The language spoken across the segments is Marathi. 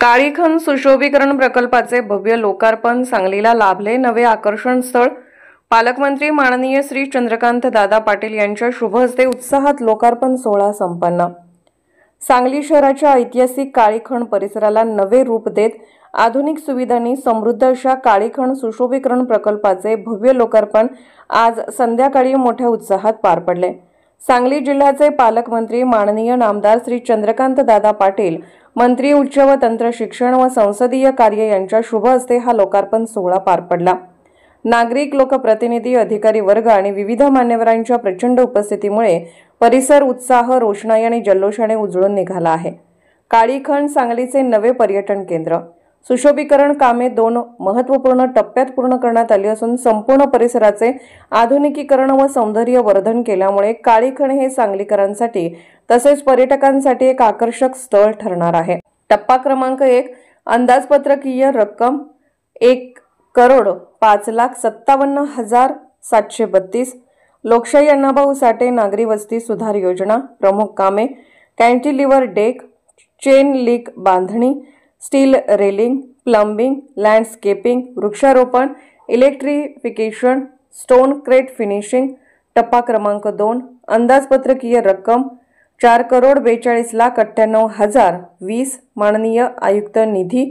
काळीखण सुशोभीकरण प्रकल्पाचे भव्य लोकार्पण सांगलीला लाभले नवे आकर्षण स्थळ। पालकमंत्री माननीय श्री चंद्रकांत दादा पाटील यांच्या शुभ हस्ते उत्साहात लोकार्पण सोहळा संपन्न। सांगली शहराच्या ऐतिहासिक काळीखण परिसराला नवे रूप देत आधुनिक सुविधांनी समृद्ध अशा काळीखण सुशोभीकरण प्रकल्पाचे भव्य लोकार्पण आज संध्याकाळी मोठ्या उत्साहात पार पडले। सांगली जिल्ह्याचे पालकमंत्री माननीय नामदार श्री चंद्रकांत दादा पाटील, मंत्री उच्च व तंत्र शिक्षण व संसदीय कार्य यांच्या शुभ हस्ते हा लोकार्पण सोहळा पार पडला। नागरिक, लोकप्रतिनिधी, अधिकारी वर्ग आणि विविध मान्यवरांच्या प्रचंड उपस्थितीमुळे परिसर उत्साह, रोषणाई आणि जल्लोषाने उजळून निघाला आहे। काळीखण सांगलीचे नवे पर्यटन केंद्र। सुशोभीकरण कामे 2 महत्त्वपूर्ण टप्प्यात पूर्ण करण्यात आली असून संपूर्ण परिसराचे आधुनिकीकरण व सौंदर्यवर्धन केल्यामुळे काळीखण हे सांगलीकरांसाठी तसेच पर्यटकांसाठी एक आकर्षक स्थळ ठरणार आहे। टप्पा क्रमांक 1 अंदाजपत्रकीय रक्कम 1,05,57,732। लोकशाही अण्णाभाऊ साठे नागरी वस्ती सुधार योजना। प्रमुख कामे कॅन्टिलिव्हर डेक, चेन लिंक बांधणी, स्टील रेलिंग, प्लंबिंग, लँडस्केपिंग, वृक्षारोपण, इलेक्ट्रिफिकेशन, स्टोन क्रेट फिनिशिंग। टप्पा क्रमांक 2 अंदाजपत्रकीय रक्कम 4,42,98,020। माननीय आयुक्त निधी।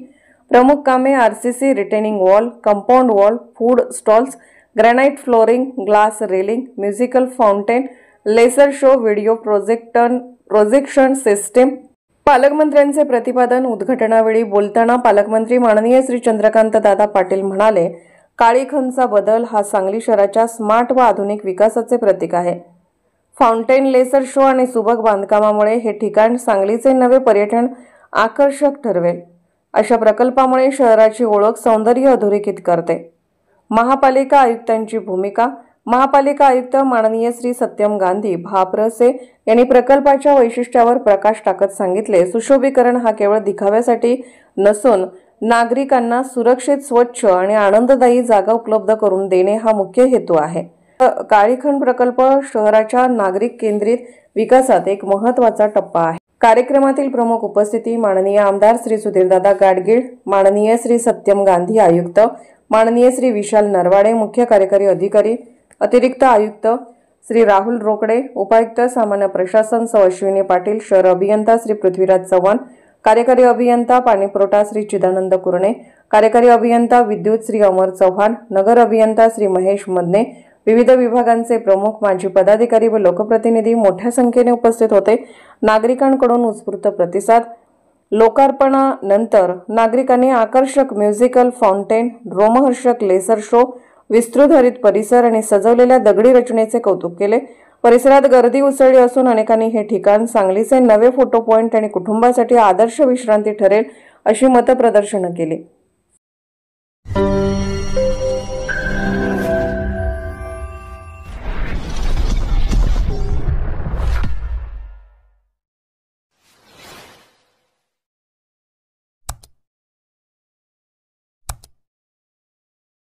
प्रमुख कामे RCC retaining wall, compound wall, food stalls, granite flooring, glass railing, musical fountain, laser show, video projection system. पालकमंत्र्यांचे प्रतिपादन। उद्घाटनावेळी बोलताना पालकमंत्री माननीय श्री चंद्रकांत दादा पाटील म्हणाले, काळीखणचा बदल हा सांगली शहराच्या स्मार्ट व आधुनिक विकासाचे प्रतीक आहे। फाउंटेन, लेसर शो आणि सुबक बांधकामामुळे हे ठिकाण सांगलीचे नवे पर्यटन आकर्षक ठरवेल। अशा प्रकल्पामुळे शहराची ओळख, सौंदर्य अधोरेखित करते। महापालिका आयुक्तांची भूमिका। महापालिका आयुक्त माननीय श्री सत्यम गांधी भापरसे यांनी प्रकल्पाच्या वैशिष्ट्यावर प्रकाश टाकत सांगितले, सुशोभीकरण हा केवळ दिखाव्यासाठी नसून नागरिकांना सुरक्षित, स्वच्छ आणि आनंददायी जागा उपलब्ध करून देणे हा मुख्य हेतू आहे। काळीखण प्रकल्प शहराच्या नागरिक केंद्रित विकासात एक महत्त्वाचा टप्पा आहे। कार्यक्रमातील प्रमुख उपस्थिती माननीय आमदार श्री सुधीरदादा गाडगीळ, माननीय श्री सत्यम गांधी आयुक्त, माननीय श्री विशाल नरवाडे मुख्य कार्यकारी अधिकारी, अतिरिक्त आयुक्त श्री राहुल रोकडे, उपायुक्त सामान्य प्रशासन सौ अश्विनी पाटील, शहर अभियंता श्री पृथ्वीराज चव्हाण, कार्यकारी अभियंता पाणीपुरवठा श्री चिदानंद कुरणे, कार्यकारी अभियंता विद्युत श्री अमर चव्हाण, नगर अभियंता श्री महेश मदने, विविध विभागांचे प्रमुख, माजी पदाधिकारी व लोकप्रतिनिधी मोठ्या संख्येने उपस्थित होते। नागरिकांकडून उत्स्फूर्त प्रतिसाद। लोकार्पणानंतर नागरिकांनी आकर्षक म्युझिकल फाउंटेन, रोमहर्षक लेसर शो, विस्तृत हरित परिसर आणि सजवलेल्या दगडी रचनेचे कौतुक केले। परिसरात गर्दी उसळली असून अनेकांनी हे ठिकाण सांगलीचे नवे फोटो पॉइंट आणि कुटुंबासाठी आदर्श विश्रांती ठरेल अशी मतप्रदर्शनं केली।